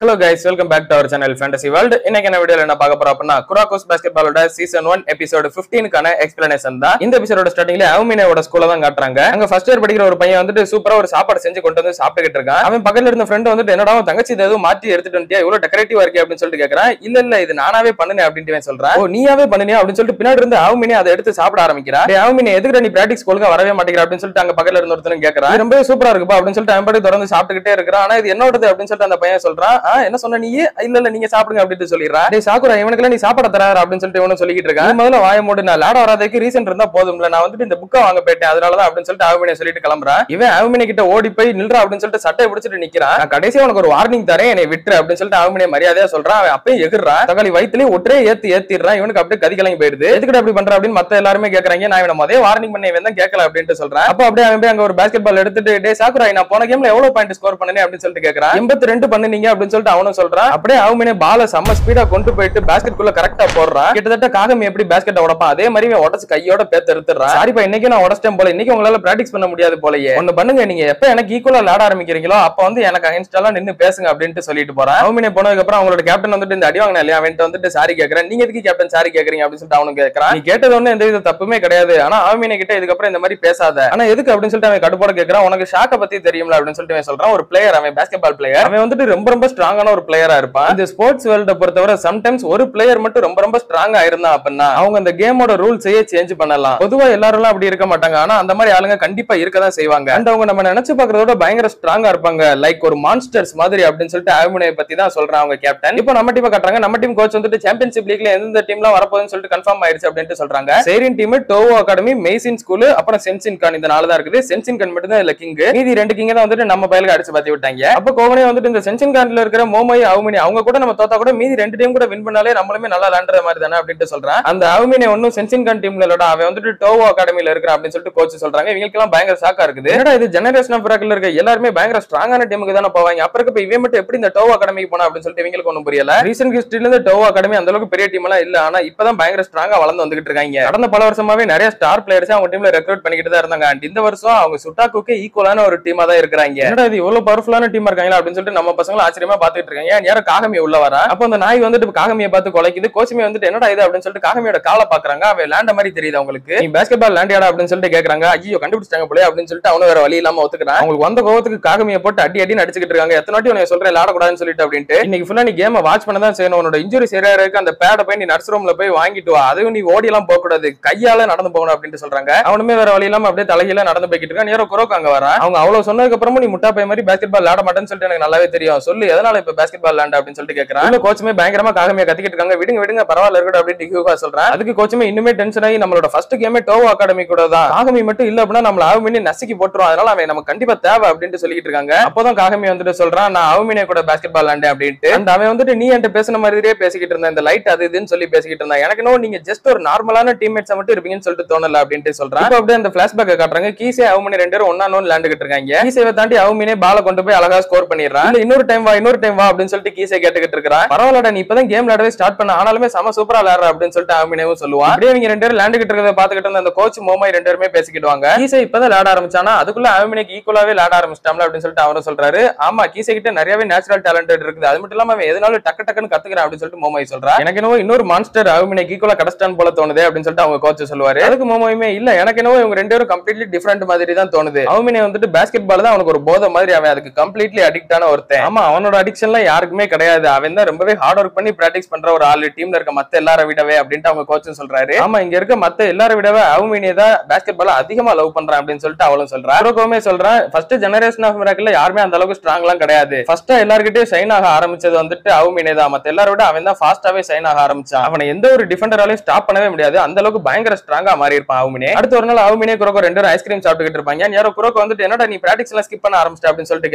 Hello guys, welcome back to our channel Fantasy World. இன்னைக்கு என்ன வீடியோல என்ன பார்க்க போறோம் அப்படினா குராகோஸ் பாஸ்கெட்பாலோட சீசன் 1 எபிசோட் 15 கான எக்ஸ்பிளனேஷன் தான். இந்த எபிசோடோட ஸ்டார்டிங்ல அவுமினேவோட ஸ்கூல்ல தான் காட்டுறாங்க. அங்க ஃபர்ஸ்ட் இயர் படிக்கிற ஒரு பையன் வந்துட்டு சூப்பரா ஒரு சாப்பாடு செஞ்சு கொண்டு வந்து சாப்பிட்டுக்கிட்டு இருக்கான். அவன் பக்கத்துல இருந்த ஃப்ரெண்ட் வந்துட்டு என்னடா உன் தங்கச்சி ஏதோ மாத்தி எடுத்துட்டு வந்துட்டியா, இவ்வளவு டெக்கரேட்டிவா இருக்கே அப்படின்னு சொல்லிட்டு கேக்குறான். இல்ல இது நானாவே பண்ணனே அப்படினு சொல்றான். ஓ நீயாவே பண்ணனியா அப்படின்னு சொல்லிட்டு பின்னாடி இருந்து அவுமினே அதை எடுத்து சாப்பிட ஆரம்பிக்கிறா. டேய் அவுமினே எதுக்கு நீ பிராக்டிஸ் ஸ்கூலுக்கு வரவே மாட்டேங்கிற அப்படின்னு சொல்லிட்டு அங்க பக்கத்துல இருந்த ஒருத்தன் கேக்குறான். ரொம்ப சூப்பரா இருக்குப்பா அப்படின்னு சொல்லிட்டு அவன் பாட்டு தொடர்ந்து சாப்பிட்டுக்கிட்டே இருக்கான். ஆனா இது என்னோடது அப்படின்னு சொல்லிட்டு அந்த பையன் சொல்றான். என்ன சொன்ன நீ? இல்ல நீங்க சாப்பிடுங்க அப்படின்னு சொல்லிடுறா. டேய் சாக்குரா இவனுக்கு நீ சாப்பாடு தராரு அப்படின்னு சொல்லிட்டு இவனும் சொல்லிட்டு இருக்கான். முதல்ல வாய மூடு, நான் லாட வராததுக்கு ரீசன் இருந்தா போதும்ல, நான் வந்துட்டு இந்த புக்கை வாங்க போயிட்டேன் அதனாலதான் அப்படின்னு சொல்லிட்டு அவுமினே சொல்லிட்டு கிளம்புறான். இவன் அவுமினே கிட்ட ஓடி போய் நில்றா அப்படின்னு சொல்லிட்டு சட்டையை பிடிச்சிட்டு நிக்கிறான். நான் கடைசியா உனக்கு ஒரு வார்னிங் தரேன், என்னை விட்டுரு அப்படின்னு சொல்லிட்டு அவுமினே மரியாதையா சொல்றான். அவன் அப்பயும் எகிர்றான். தக்காளி வயிற்றுலயே ஒற்றே ஏத்திடுறான். இவனுக்கு அப்படியே கதி கிளம்பி போயிடுது. எதுக்கு அப்படி பண்ற அப்படின்னு மத்த எல்லாருமே கேக்குறாங்க. நான் இவனை முதல்ல வார்னிங் பண்ணி இவன் தான் கேட்கல அப்படின்னு சொல்றான். அப்ப அப்படியே அவன் அங்க ஒரு பாஸ்கெட் பால் எடுத்துட்டு டே சாக்குரா நான் போன கேம்ல எவ்வளவு பாயிண்ட் ஸ்கோர் பண்ணனே அப்படின்னு சொல்லிட்டு கேக்குறான். 82 பண்ணீங்க அப்படின்னு சொல்லிட்டு அவனும் சொல்றான். அப்படியே அவுமினே பால செம்ம ஸ்பீடா கொண்டு போயிட்டு பாஸ்கெட் குள்ள கரெக்டா போடுறான். கிட்டத்தட்ட காகமி எப்படி பாஸ்கெட் உடைப்பான் அதே மாதிரி உடச்சு கையோட பேத்து எடுத்துறான். சாரிப்பா இன்னைக்கு நான் உடச்சிட்டேன் போல, இன்னைக்கு உங்களால பிராக்டிஸ் பண்ண முடியாது போலயே. ஒன்னு பண்ணுங்க, நீங்க எப்ப எனக்கு ஈக்குவலா விளையாட ஆரம்பிக்கிறீங்களோ அப்ப வந்து எனக்கு அகைன்ஸ்டாலா நின்னு பேசுங்க அப்படின்ட்டு சொல்லிட்டு போறான். அவுமினே போனதுக்கு அப்புறம் அவங்களோட கேப்டன் வந்துட்டு இந்த அடி வாங்கினா இல்லையா அவன்ட்டு வந்துட்டு சாரி கேக்குறேன். நீங்க எதுக்கு கேப்டன் சாரி கேக்குறீங்க அப்படின்னு சொல்லிட்டு அவனும் கேக்குறான். நீ கேட்டது ஒண்ணு எந்த வித தப்புமே கிடையாது, ஆனா அவுமினே கிட்ட இதுக்கப்புறம் இந்த மாதிரி பேசாத. ஆனா எதுக்கு அப்படின்னு சொல்லிட்டு அவன் கடுப்போட கேக்குறான். உனக்கு ஷாக்க பத்தி தெரியும்ல அப்படின்னு சொல்லிட்டு அவன் சொல்றான். ஒரு பிளேயர், அவன் பாஸ்கெட் பால் பிளேயர், அவன் வந்துட்டு ரொம்ப ஸ்ட்ராங்கான ஒரு பிளேயரா இருப்பான். இந்த ஸ்போர்ட்ஸ் வேர்ல்ட பொறுத்தவரை சம்டைம்ஸ் ஒரு பிளேயர் மட்டும் ரொம்ப ஸ்ட்ராங்கா இருந்தா அப்படின்னா அவங்க அந்த கேமோட ரூல்ஸையே சேஞ்ச் பண்ணலாம். பொதுவா எல்லாரும் அப்படி இருக்க மாட்டாங்க, ஆனா அந்த மாதிரி ஆளுங்க கண்டிப்பா இருக்கதான் செய்வாங்க. அண்ட் அவங்க நம்ம நினைச்சு பாக்குறதோட பயங்கர ஸ்ட்ராங்கா இருப்பாங்க, லைக் ஒரு மான்ஸ்டர்ஸ் மாதிரி அப்படின்னு சொல்லிட்டு அவுமினே பத்தி தான் சொல்றாங்க அவங்க கேப்டன். இப்போ நம்ம டீம் காட்டுறாங்க. நம்ம டீம் கோச் வந்துட்டு சாம்பியன்ஷிப் லீக்ல எந்த டீம்லாம் வரப்போகுதுன்னு சொல்லிட்டு கன்ஃபார்ம் ஆயிடுச்சு அப்படின்னு சொல்றாங்க. சேரின் டீம், டோவோ அகாடமி, மெய்சின் ஸ்கூல், அப்புறம் சென்சின் கான், இந்த நாலு தான் இருக்குது. சென்சின் கான் மட்டும் தான் இல்ல கிங், மீதி ரெண்டு கிங் தான் வந்துட்டு நம்ம பையலுக்கு அடிச்சு பாத்தி விட்டாங்க. அப்ப கோவனே வந்துட்டு இந்த சென்சின் கான்ல இருக்கிற மோமோய் அவுமினே அவங்க கூட நம்ம தோத்தா கூட மீதி ரெண்டு டீம் கூட வின் பண்ணாலே நம்மளுமே நல்லா விளையாடுற மாதிரி தானே அப்படின்னு சொல்றான். அந்த அவுமினே ஒன்னும் சென்சின் கான் டீம்ல இல்லடா, அவன் வந்துட்டு டோவோ அகாடமில இருக்கிறான் அப்படின்னு சொல்லிட்டு கோச் சொல்றாங்க. இவங்களுக்கு எல்லாம் பயங்கர ஷாக்கா இருக்குது. என்னடா இது ஜெனரேஷன் ஆஃப் மிராக்கிள்ல இருக்க எல்லாருமே பயங்கர ஸ்ட்ராங்கான டீமுக்கு தானே போவாங்க, அப்புறம் இப்ப இவன் மட்டும் எப்படி இந்த டோவோ அகாடமிக்கு போனா அப்படின்னு சொல்லிட்டு இவங்களுக்கு ஒன்றும் புரியல. ரீசன்ட் ஹிஸ்டரியில இருந்து டோவோ அகாடமி அந்த அளவுக்கு பெரிய டீம் எல்லாம் இல்ல, ஆனா இப்பதான் பயங்கர ஸ்ட்ராங்கா வளர்ந்து வந்துகிட்டு இருக்காங்க. கடந்த பல வருஷமாவே நிறைய ஸ்டார் பிளேயர்ஸ் அவங்க டீம்ல ரெக்ரூட் பண்ணிக்கிட்டு தான் இருந்தாங்க. அண்ட் இந்த வருஷம் அவங்க சுட்டாக்குக்கு ஈக்குவலான ஒரு டீமா தான் இருக்காங்க. என்னடா இது இவ்வளவு பவர்ஃபுல்லான டீமா இருக்காங்களா அப்படின்னு சொல்லிட்டு நம்ம பசங்க ஆச்சரியமா பாத்துட்டு இருக்காங்க. யாரும் காகமி உள்ள வரா. அப்ப அந்த நாய் வந்துட்டு காகமியை பார்த்து குலைக்குது. கோச்சுமே வந்துட்டு என்னடா இது அப்படின்னு சொல்லிட்டு காகமியோட காலை பாக்குறாங்க. அவன் லேண்ட மாதிரி தெரியுது அவங்களுக்கு. நீ பாஸ்கெட் பால் லேண்டியாடா அப்படின்னு சொல்லிட்டு கேக்குறாங்க. ஐயோ கண்டுபிடிச்சாங்க போல அப்படின்னு சொல்லிட்டு அவனும் வேற வழி இல்லாம ஒத்துக்கிறான். அவங்களுக்கு வந்த கோவத்துக்கு காகமியை போட்டு அடி அடிச்சுக்கிட்டு இருக்காங்க. எத்தனை வாட்டி உனக்கு சொல்றேன் விளையாடக்கூடாதுன்னு சொல்லிட்டு அப்படின்ட்டு. இன்னைக்கு ஃபுல்லா நீ கேமை வாட்ச் பண்ண தான் செய்யணும். உன்னோட இன்ஜுரி சரியா இருக்கு, அந்த பேட போய் நீ நர்ஸ் ரூம்ல போய் வாங்கிட்டு வா, அதுவும் நீ ஓடி எல்லாம் போக கூடாது, கையால நடந்து போகணும் அப்படின்னு சொல்றாங்க. அவனுமே வேற வழி இல்லாம அப்படியே தலையில நடந்து போய்கிட்டு இருக்கான். நேரோ குரோக்கு அங்க வரா. அவங்க அவ்வளவு சொன்னதுக்கு அப்புறமும் நீ முட்டா பை மாதிரி பாஸ்கெட் பால் விளையாட மாட்டேன்னு சொல்லிட்டு எனக்கு நல்லாவே தெரியும், சொல்லு எதனால இப்ப பாஸ்கெட் பால் விளையாண்ட அப்படின்னு சொல்லிட்டு கேக்குறான். கோச்சுமே பயங்கரமா காகமியை கத்திக்கிட்டு இருக்காங்க. விடுங்க பரவாயில்ல இருக்கட்டும் அப்படின்னு ஹியூகா சொல்றான். அதுக்கு கோச்சுமே இன்னுமே டென்ஷன் ஆகி நம்மளோட ஃபர்ஸ்ட் கேமே டோவோ அகாடமி கூட தான், காகமி மட்டும் இல்ல அப்படின்னா நம்மள அவுமினே நசுக்கி போட்டுரும், அதனால அவன் நமக்கு கண்டிப்பா தேவை அப்படின்னு சொல்லிட்டு இருக்காங்க. அப்போதான் காகமி வந்துட்டு சொல்றான், நான் அவுமினே கூட பாஸ்கெட் பால் விளையாண்டேன் அப்படின்ட்டு. அந்த அவன் வந்துட்டு நீ என்கிட்ட பேசின மாதிரியே பேசிக்கிட்டு இருந்தா, இந்த லைட் அது இதுன்னு சொல்லி பேசிக்கிட்டு இருந்தா, எனக்கு இன்னும் நீங்க ஜஸ்ட் ஒரு நார்மலான டீம்மேட்ஸ் மட்டும் இருப்பீங்கன்னு சொல்லிட்டு தோணல அப்படின்ட்டு சொல்றான். இப்போ அப்படியே அந்த பிளாஷ்பேக் காட்டுறாங்க. கீசே அவுமினே ரெண்டு பேரும் ஒன்னா நோன் விளையாண்டுகிட்டு இருக்காங்க. கீசேவை தாண்டி அவுமினே பால கொண்டு போய் அழகா ஸ்கோர் பண்ணிடுறான். இல்ல இன்னொரு டைம் வா அப்படின்னு சொல்லிட்டு கீசே கேட்டுக்கிட்டு இருக்கான். பரவாயில்லடா நீ இப்பதான் கேம் விளையாடவே ஸ்டார்ட் பண்ண, ஆனாலுமே செம சூப்பரா விளையாடுற அப்படின்னு சொல்லிட்டு அவுமினேவும் சொல்லுவான். அப்படியே இவங்க ரெண்டு பேரும் விளையாண்டுகிட்டு இருக்கிறத பாத்துக்கிட்டு இருந்த அந்த கோச் மோமாய் ரெண்டு பேருமே பேசிக்கிடுவாங்க. கீசே இப்பதான் விளையாட ஆரம்பிச்சானா அதுக்குள்ள அவுமினேக்கு ஈக்குவலாவே விளையாட ஆரம்பிச்சிட்டாம்ல அப்படின்னு சொல்லிட்டு அவரும் சொல்றாரு. ஆமா கீசே கிட்ட நிறையவே நேச்சுரல் டேலண்டட் இருக்குது, அது மட்டும் இல்லாம அவன் எதனாலும் டக்குன்னு கத்துக்கிறான் அப்படின்னு சொல்லிட்டு மோமாய் சொல்றா. எனக்கு என்னவோ இன்னொரு மான்ஸ்டர் அவுமினேக்கு ஈக்குவலா கடஸ்டான் போல தோணுது அப்படின்னு சொல்லிட்டு அவங்க கோச் சொல்லுவாரு. அதுக்கு மோமாயுமே இல்ல எனக்கு என்னவோ இவங்க ரெண்டு பேரும் கம்ப்ளீட்லி டிஃபரெண்ட் மாதிரி தான் தோணுது, அவுமினே வந்துட்டு பாஸ்கெட் பால் தான் அவனுக்கு ஒரு போதை மாதிரி, அவன் அதுக்கு கம்ப்ளீட்லி அடிக்டான ஒருத்தன். ஆமா அவனோட அடிக்ஷன்லாம் யாருக்குமே கிடையாது, அவன் தான் ரொம்பவே ஹார்ட் ஒர்க் பண்ணி பிராக்டிஸ் பண்ற ஒரு ஆளு டீம்ல இருக்க மத்த எல்லாரை விடவே அப்படின்ட்டு அவங்க கோச் சொல்றாரு. ஆமா இங்க இருக்க மத்த எல்லாரை விடவே அவுமினே தான் பாஸ்கெட் பால் அதிகமா லவ் பண்றான் அப்படின்னு சொல்லிட்டு அவளும் சொல்றா. குரோகோமே சொல்றான், ஃபர்ஸ்ட் ஜெனரேஷன் ஆஃப் மிராக்கிள்ல யாருமே அந்த அளவுக்கு ஸ்ட்ராங்லாம் கிடையாது, ஃபர்ஸ்ட் எல்லார்கிட்டயும் ஷைன் ஆக ஆரம்பிச்சது வந்துட்டு அவுமினே தான், மத்த எல்லாரை விட அவன் தான் ஃபாஸ்டாவே ஷைன் ஆக ஆரம்பிச்சான், அவனை எந்த ஒரு டிஃபெண்டராலையும் ஸ்டாப் பண்ணவே முடியாது, அந்த அளவுக்கு பயங்கர ஸ்ட்ராங்கா மாறி இருப்பான் அவுமினே. அடுத்த ஒரு நாள் அவுமினே குரோகோ ரெண்டு பேரும் ஐஸ்கிரீம் சாப்பிட்டுக்கிட்டு இருப்பாங்க. யாரோ குரோகோ வந்துட்டு என்னடா நீ பிராக்டிஸ் எல்லாம் ஸ்கிப் பண்ண ஆரம்பிச்சிட்ட அப்படின்னு சொல்லிட்டு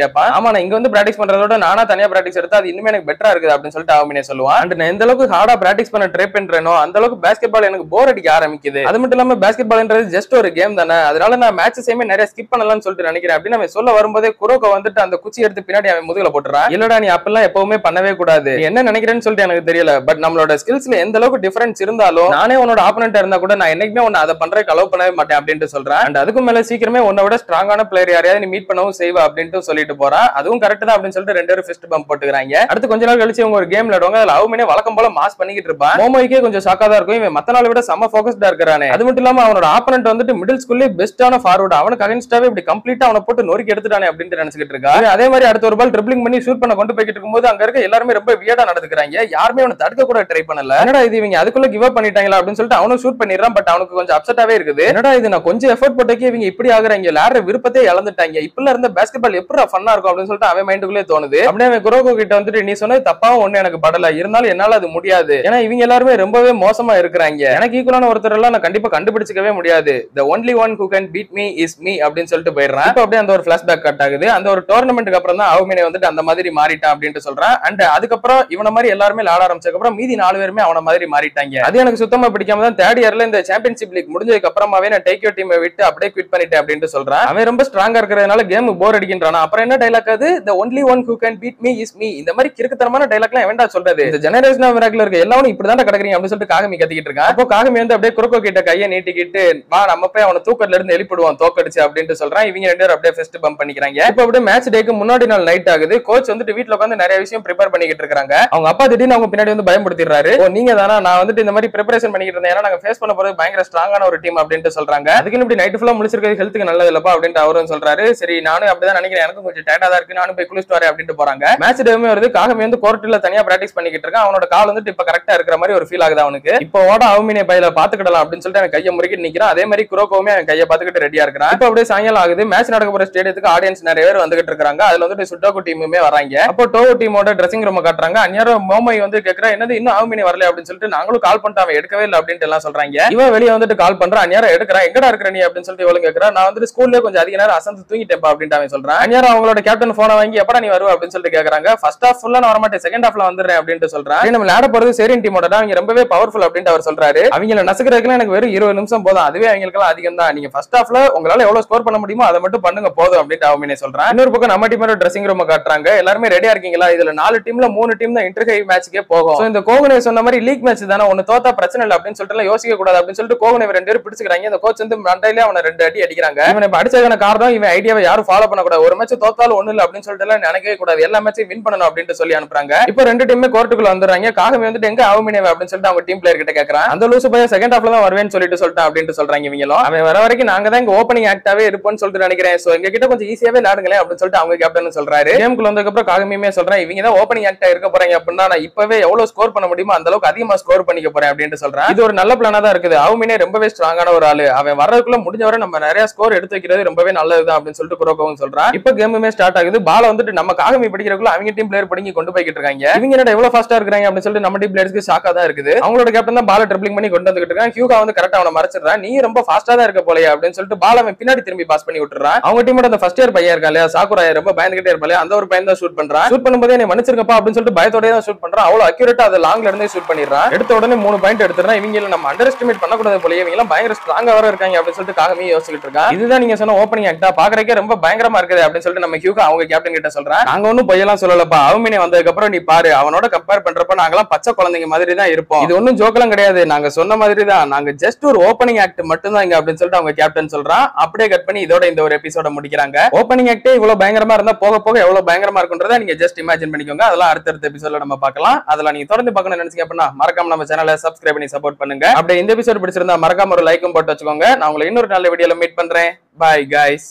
கேட்பான். ஆமா நான் இங்க வந்து பிராக்டிஸ் பண்றதோட நானா தனியா பிராக்டிஸ் எடுத்தா அது இன்னுமே எனக்கு பெட்டரா இருக்குது அப்படின்னு சொல்லிட்டு அவுமினே சொல்லுவான். அண்ட் நான் எந்த அளவுக்கு ஹார்டா பிராக்டிஸ் பண்ண ட்ரை பண்றேனோ அந்த அளவுக்கு பாஸ்கெட் பால் எனக்கு போர் அடிக்க ஆரம்பிக்குது, அது மட்டும் இல்லாம பாஸ்கெட் பால்ன்றது ஜஸ்ட் ஒரு கேம் தானே, அதனால நான் மேட்சஸையுமே நிறைய ஸ்கிப் பண்ணலாம்னு சொல்லிட்டு நினைக்கிறேன் அப்படின்னு அவன் சொல்ல வரும்போதே குரோகோ வந்துட்டு அந்த குச்சி எடுத்து பின்னாடி அவன் முதுகுல போட்டுறான். இல்லடா நீ அப்பெல்லாம் எப்பவுமே பண்ணவே கூடாது, என்ன நினைக்கிறேன்னு சொல்லிட்டு எனக்கு தெரியல, பட் நம்மளோட ஸ்கில்ஸ்ல எந்த அளவுக்கு டிஃபரன்ஸ் இருந்தாலும் நானே உன்னோட ஆப்போனன்ட் இருந்தா கூட நான் என்னைக்குமே உன்னை அதை பண்றதுக்கு அலோவ் பண்ணவே மாட்டேன் அப்படின்ட்டு சொல்றேன். அண்ட் அதுக்கு மேல சீக்கிரமே உன்னை விட ஸ்ட்ராங்கான பிளேயர் யாரையாவது நீ மீட் பண்ணவும் செய்வா அப்படின்ட்டு சொல்லிட்டு போறான். அதுவும் கரெக்ட் தான் அப்படின்னு சொல்லிட்டு ரெண்டு பேரும் ஃபிஸ்ட் பம்ப் பம்ப் போட்டுக்கிறாங்க. அடுத்து கொஞ்ச நாள் கழிச்சு இவங்க ஒரு கேம் விளையாடுவாங்க. அதுல அவுமினே வழக்கம் போல மாஸ் பண்ணிக்கிட்டு இருப்பான். மோமோய்க்கே கொஞ்சம் ஷாக்கா தான் இருக்கும், இவன் மத்த நாளை விட செம்ம ஃபோக்கஸ்டா இருக்கிறானே. அது மட்டும் இல்லாம அவனோட ஆப்பனன்ட் வந்துட்டு மிடில் ஸ்கூல்லே பெஸ்டான ஃபார்வர்ட், அவனுக்கு அகைன்ஸ்டாவே இப்படி கம்ப்ளீட்டா அவனை போட்டு நொறுக்கி எடுத்துட்டானே அப்படின்னு நினைச்சிட்டு இருக்கா. அதே மாதிரி அடுத்த ஒரு பால் ட்ரிப்ளிங் பண்ணி ஷூட் பண்ண கொண்டு போய்கிட்டு இருக்கும்போது அங்க இருக்க எல்லாருமே ரொம்ப வியர்டா நடந்துக்கிறாங்க. யாருமே அவனை தடுக்க கூட ட்ரை பண்ணல. என்னடா இது இவங்க அதுக்குள்ள கிவ் அப் பண்ணிட்டாங்களா அப்படின்னு சொல்லிட்டு அவனும் ஷூட் பண்ணிடுறான். பட் அவனுக்கு கொஞ்சம் அப்செட்டாவே இருக்குது. என்னடா இது நான் கொஞ்சம் எஃபர்ட் போட்டக்கே இவங்க இப்படி ஆகுறாங்க, விளையாடுற விருப்பத்தை இழந்துட்டாங்க, இப்பல இருந்த பாஸ்கெட் பால் எப்படி ஃபன்னா இருக்கும் அப்படின்னு சொல்லிட்டு அவன் மைண்டுக்குள்ளே தோணுது. அப்படியே அவன் குரோகோ கிட்ட வந்துட்டு நீ சொன்னது தப்பாவும் ஒண்ணு எனக்கு படல, இருந்தாலும் என்னால அது முடியாது, ஏன்னா இவங்க எல்லாருமே ரொம்பவே மோசமா இருக்கிறாங்க, எனக்கு ஈக்குவலான ஒருத்தர் எல்லாம் நான் கண்டிப்பா கண்டுபிடிச்சிக்கவே முடியாது, the only one who can beat me is me அப்படின்னு சொல்லிட்டு போயிடுறான். இப்போ அப்படியே அந்த ஒரு ஃபிளாஷ்பேக் கட் ஆகுது. அந்த ஒரு டோர்னமெண்ட்டுக்கு அப்புறம் தான் அவுமினே வந்துட்டு அந்த மாதிரி மாறிட்டான் அப்படின்னு சொல்றான். அண்ட் அதுக்கப்புறம் இவன மாதிரி எல்லாருமே விளையாட ஆரம்பிச்சதுக்கு அப்புறம் மீதி 4 பேருமே அவன மாதிரி மாறிட்டாங்க. அது எனக்கு சுத்தமா பிடிக்காம தான் தேர்ட் இயர்ல இந்த சாம்பியன்ஷிப் லீக் முடிஞ்சதுக்கு அப்புறமாவே நான் டேக்கியோ டீமை விட்டு அப்படியே குவிட் பண்ணிட்டேன் அப்படின்னு சொல்றான். அவன் ரொம்ப ஸ்ட்ராங்கா இருக்கிறதுனால கேம் போர் அடிக்கின்றானா. அப்புறம் என்ன டைலாக் அது, the only one who can beat me is me, இந்த மாதிரி கிறுக்குத்தனமான டைலாக்லாம் எவன்டா சொல்றது, இந்த ஜெனரேஷன் ஆஃப் மிராக்கிள்ல இருக்க எல்லாரும் இப்படி தான் கிடக்குறீங்க அப்படின்னு சொல்லிட்டு காகமி கத்திக்கிட்டு இருக்கான். அப்போ காகமி வந்து அப்படியே குரோகோ கிட்ட கையை நீட்டிக்கிட்டு வா நம்ம போய் அவனை தூக்கத்துல இருந்து எழுப்பிடுவான் தோக்கடிச்சு அப்படின்னு சொல்றான். இவங்க 2 பேரும் அப்படியே ஃபர்ஸ்ட் பம்ப் பண்ணிக்கிறாங்க. இப்போ அப்படியே மேட்ச் டேக்கு முன்னாடி நாள் நைட் ஆகுது. கோச் வந்துட்டு வீட்ல உட்கார்ந்து நிறைய விஷயம் ப்ரிப்பேர் பண்ணிக்கிட்டு இருக்காங்க. அவங்க அப்பா திடீர்னு அவங்க பின்னாடி வந்து பயன்படுத்திடுறாரு. ஓ நீங்க தானா, நான் வந்துட்டு இந்த மாதிரி ப்ரிப்பரேஷன் பண்ணிக்கிட்டு இருந்தேன், ஏன்னா நாங்க ஃபேஸ் பண்ண போறது பயங்கர ஸ்ட்ராங்கான ஒரு டீம் அப்படின்னு சொல்றாங்க. அதுக்கு இப்படி நைட் ஃபுல்லா முழிச்சிருக்கிறது ஹெல்த்துக்கு நல்லது இல்லப்பா அப்படின்னு அவரும் சொல்றாரு. சரி நானும் அப்படிதான் நினைக்கிறேன், எனக்கும் கொஞ்சம் டயர்டா தான் இருக்கு, நானும் போய் குளிச்சுட்டு வரேன் அப்படின்னு போறாங்க. மேட்ச் டேமே வருது. காகமி வந்து கோர்ட்ல தனியா பிராக்டிஸ் பண்ணிக்கிட்டு இருக்கான். அவனோட கால் வந்துட்டு இப்ப கரெக்டா இருக்கிற மாதிரி ஒரு ஃபீல் ஆகுது அவனுக்கு. இப்போ ஓட அவுமினே பையில பாத்துக்கிடலாம் அப்படின்னு சொல்லிட்டு அவன் கையை முறுக்கிட்டு நிக்கிறான். அதே மாதிரி குரோகோவுமே அவன் கையை பாத்துக்கிட்டு ரெடியா இருக்கிறான். இப்போ அப்படியே சாயங்காலம் ஆகுது. மேட்ச் நடக்க போற ஸ்டேடியத்துக்கு ஆடியன்ஸ் நிறைய பேர் வந்துகிட்டு இருக்காங்க. அதுல வந்துட்டு சுட்டோகு டீமுமே வராங்க. அப்போ டோவோ டீமோட ட்ரெஸ்ஸிங் ரூம் காட்டுறாங்க. அந்நேரம் மோமோய் வந்து கேக்குறா என்னது இன்னும் அவுமினே வரல அப்படின்னு சொல்லிட்டு, நாங்களும் கால் பண்ணிட்டு அவன் எடுக்கவே இல்லை அப்படின்னு எல்லாம் சொல்றாங்க. இவன் வெளியே வந்துட்டு கால் பண்றான். அந்நேரம் எடுக்கிறான். எங்கடா இருக்கிற நீ அப்படின்னு சொல்லிட்டு இவளும் கேக்குறா. நான் வந்துட்டு ஸ்கூல்ல கொஞ்சம் அதிக நேரம் அசந்து தூங்கிட்டேன்ப்பா அப்படின்னு அவன் சொல்றான். அந்நேரம் அவங்களோட கேப்டன் போனை வாங்கி எப்படா நீ வருவ அப்படின்னு சொல்லிட்டு கேக்குறாங்க. ஃபர்ஸ்ட் ஹாஃப் ஃபுல்லா நான் வர மாட்டேன், செகண்ட் ஹாஃப்ல வந்துடுறேன் அப்படின்னு சொல்றான். நம்ம விளையாட போறது சேரியன் டீமோட தான், அவங்க ரொம்பவே பவர்ஃபுல் அப்படின்னு அவர் சொல்றாரு. அவங்கள நசுக்கிறதுக்கு எனக்கு வெறும் 20 நிமிஷம் போதும், அதுவே அவங்களுக்கு அதிகம் தான், நீங்க ஃபர்ஸ்ட் ஹாஃப்ல உங்களால எவ்வளவு ஸ்கோர் பண்ண முடியுமோ அதை மட்டும் பண்ணுங்க போதும் அப்படின்னு அவுமினே சொல்றான். இன்னொரு பக்கம் நம்ம டீமோட ட்ரெஸ்ஸிங் ரூம் காட்டுறாங்க. எல்லாருமே ரெடியா இருக்கீங்களா, இதுல 4 டீம்ல 3 டீம் தான் இன்டர் ஹை மேட்ச்க்கே போகும். சோ இந்த கோகுனே சொன்ன மாதிரி லீக் மேட்ச் தானே, ஒன்னு தோத்தா பிரச்சனை இல்லை அப்படின்னு சொல்லிட்டு யோசிக்க கூடாது அப்படின்னு சொல்லிட்டு கோகுனே 2 பேரும் பிடிச்சுக்கிறாங்க. இந்த கோச் வந்து மண்டையில அவனை 2 அடி அடிக்கிறாங்க. இவன் இப்ப அடிச்சதுக்கான காரணம் இவன் ஐடியாவை யாரும் ஃபாலோ பண்ண கூடாது, ஒரு மேட்ச் தோத்தாலும் ஒண்ணு இல்ல அப்படின்னு சொல்லிட்டு நினைக்கவே கூடாது, எல்லா மேட்சையும் வின் பண்ணணும் அப்படின்னு சொல்லி அனுப்புறாங்க. இப்போ 2 டீமே கோர்ட்டுக்குள்ள வந்துறாங்க. காகமி வந்துட்டு எங்க அவுமினே அப்படின்னு சொல்லிட்டு அவங்க டீம் பிளேயர் கிட்ட கேக்குறான். அந்த லூசு பையன் செகண்ட் ஹாஃப்ல தான் வருவேன்னு சொல்லிட்டான் அப்படின்னு சொல்றாங்க. இவங்களும் அவன் வர வரைக்கும் நாங்க தான் இங்க ஓப்பனிங் ஆக்டாவே இருப்போம்னு சொல்லிட்டு நினைக்கிறேன், சோ எங்க கிட்ட கொஞ்சம் ஈஸியாவே விளையாடுங்களேன் அப்படின்னு சொல்லிட்டு அவங்க கேப்டன் சொல்றாரு. கேமுக்குள்ள வந்ததுக்கு அப்புறம் காகமியுமே சொல்றான் இவங்க தான் ஓப்பனிங் ஆக்டா இருக்க போறாங்க அப்படின்னா நான் இப்பவே எவ்வளவு ஸ்கோர் பண்ண முடியுமோ அந்த அளவுக்கு அதிகமா ஸ்கோர் பண்ணிக்க போறேன் அப்படின்னு சொல்றான். இது ஒரு நல்ல பிளானா தான் இருக்குது. அவுமினே ரொம்பவே ஸ்ட்ராங்கான ஒரு ஆளு, அவன் வர்றதுக்குள்ள முடிஞ்ச வரை நம்ம நிறைய ஸ்கோர் எடுத்து வைக்கிறது ரொம்பவே நல்லதுதான் அப்படின்னு சொல்லிட்டு குரோகோவும் சொல்றான். இப்போ கேமுமே ஸ்டார்ட் ஆகுது. பால வந்துட்டு நம்ம காகமி படிக்கிறதுக்குள்ள அவங்க டீம் பிளேயர் படிங்க கொண்டு போய்கிட்டு இருக்காங்க. இவங்க என்ன எவ்வளவு ஃபாஸ்டா இருக்காங்க அப்படின்னு சொல்லிட்டு நம்ம டீம் பிளேயர்ஸ்க்கு ஷாக்கா தான் இருக்குது. அவங்களோட கேப்டன் தான் பால ட்ரிப்ளிங் பண்ணி கொண்டு வந்துட்டு இருக்கான். ஹியூகா வந்து கரெக்டா அவனை மறைச்சிடுறான். நீ ரொம்ப ஃபாஸ்டா தான் இருக்க போலயே அப்படின்னு சொல்லிட்டு பால அவன் பின்னாடி திரும்பி பாஸ் பண்ணி விட்டுறான். அவங்க டீமோட அந்த ஃபர்ஸ்ட் இயர் பையன் இருக்கான் இல்லையா சாக்குராய், ரொம்ப பயந்துகிட்டே இருப்பாங்க, அந்த ஒரு பையன் தான் ஷூட் பண்றான். ஷூட் பண்ணும்போது என்ன மன்னிச்சிருக்கப்பா அப்படின்னு சொல்லிட்டு பயத்தோடயே தான் ஷூட் பண்றான். அவ்வளவு அக்யூரேட்டா அது லாங்ல இருந்தே ஷூட் பண்ணிடுறான். எடுத்த உடனே 3 பாயிண்ட் எடுத்துறான். இவங்க நம்ம அண்டர் எஸ்டிமேட் பண்ணக்கூடாது போலயே, இவங்க எல்லாம் பயங்கர ஸ்ட்ராங்கா வர இருக்காங்க அப்படின்னு சொல்லிட்டு காகமி யோசிச்சுட்டு இருக்கான். இதுதான் நீங்க சொன்ன ஓப்பனிங் ஆக்டா பாக்குறதுக்கே ரொம்ப பயங்கரமா இருக்குது அப்படின்னு சொல்லிட்டு நம்ம ஹியூகா அவங்க கேப்டன் கிட்ட சொல்றான். நாங்க ஒன்னும் பொய்யெல்லாம் சொல்லலப்பா, அவுமினே வந்ததுக்கு அப்புறம் நீ பாரு அவனோட கம்பேர் பண்றப்ப நாங்கெல்லாம் பச்சை குழந்தைங்க மாதிரி தான் இருப்போம், இது ஒன்னும் ஜோக்கெல்லாம் கிடையாது, நாங்க சொன்ன மாதிரி தான், நாங்க ஜஸ்ட் ஒரு ஓப்பனிங் ஆக்ட் மட்டும் தான் இங்க அப்படின்னு சொல்லிட்டு அவங்க கேப்டன் சொல்றான். அப்படியே கட் பண்ணி இதோட இந்த ஒரு எபிசோட முடிக்கிறாங்க. ஓப்பனிங் ஆக்டே இவ்வளவு பயங்கரமா இருந்தா போக போக எவ்வளவு பயங்கரமா இருக்குன்றதை நீங்க ஜஸ்ட் இமேஜின் பண்ணிக்கோங்க. அதெல்லாம் அடுத்த எபிசோட்ல நம்ம பார்க்கலாம். அதெல்லாம் நீங்க தொடர்ந்து பார்க்கணும்னு நினைச்சீங்க அப்படின்னா மறக்காம நம்ம சேனலை சப்ஸ்கிரைப் பண்ணி சப்போர்ட் பண்ணுங்க. அப்படியே இந்த எபிசோட் பிடிச்சிருந்தா மறக்காம ஒரு லைக்கும் போட்டு வச்சுக்கோங்க. நான் உங்களை இன்னொரு நல்ல வீடியோல மீட் பண்றேன். Bye guys.